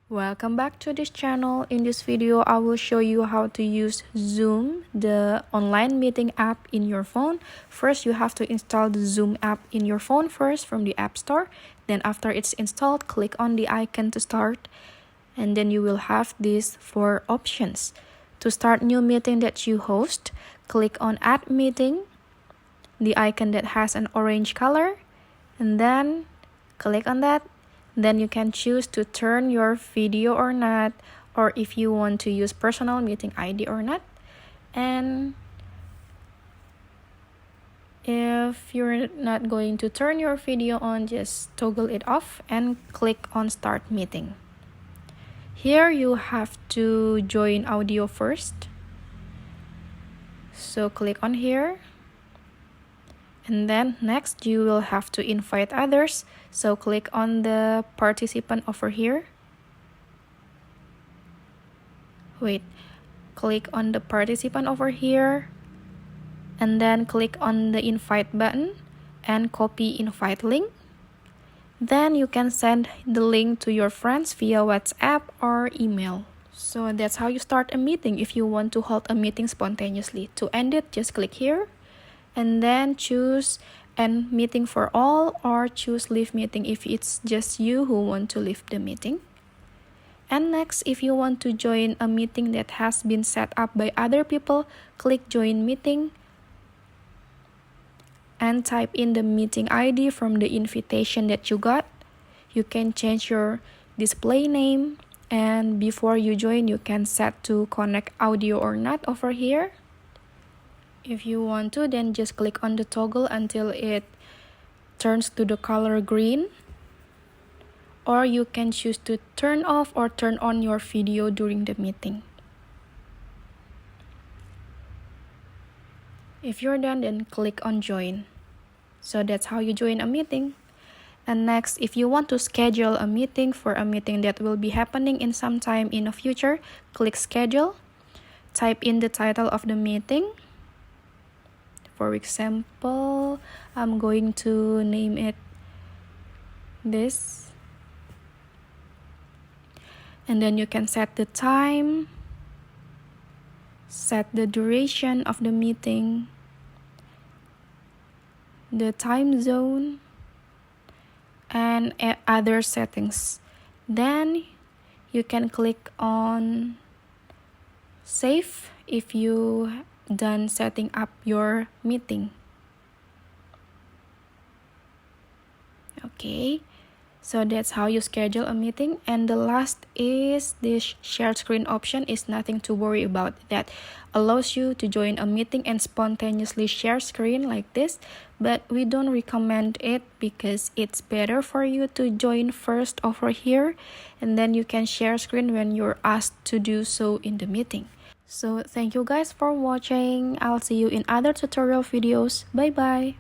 Welcome back to this channel. In this video, I will show you how to use Zoom, the online meeting app in your phone. First, you have to install the Zoom app in your phone first from the App Store. Then after it's installed, click on the icon to start. And then you will have these 4 options. To start new meeting that you host, click on Add Meeting, the icon that has an orange color. And then click on that. Then you can choose to turn your video or not, or if you want to use personal meeting ID or not. And if you're not going to turn your video on, just toggle it off and click on Start Meeting. Here you have to join audio first. So click on here. And then next you will have to invite others. So click on the participant over here. Click on the participant over here. And then click on the invite button and copy invite link. Then you can send the link to your friends via WhatsApp or email. So that's how you start a meeting if you want to hold a meeting spontaneously. To end it, just click here. And then choose end meeting for all or choose leave meeting if it's just you who want to leave the meeting. And next, if you want to join a meeting that has been set up by other people, click join meeting and type in the meeting ID from the invitation that you got. You can change your display name, and before you join, you can set to connect audio or not over here. If you want to, then just click on the toggle until it turns to the color green. Or you can choose to turn off or turn on your video during the meeting. If you're done, then click on join. So that's how you join a meeting. And next, if you want to schedule a meeting for a meeting that will be happening in some time in the future, click schedule. Type in the title of the meeting. For example, I'm going to name it this. And then you can set the time, set the duration of the meeting, the time zone, and other settings. Then you can click on save if you done setting up your meeting. Okay, so that's how you schedule a meeting. And the last is this share screen option. Is nothing to worry about. That allows you to join a meeting and spontaneously share screen like this, but we don't recommend it because it's better for you to join first over here, and then you can share screen when you're asked to do so in the meeting. So thank you guys for watching. I'll see you in other tutorial videos. Bye bye.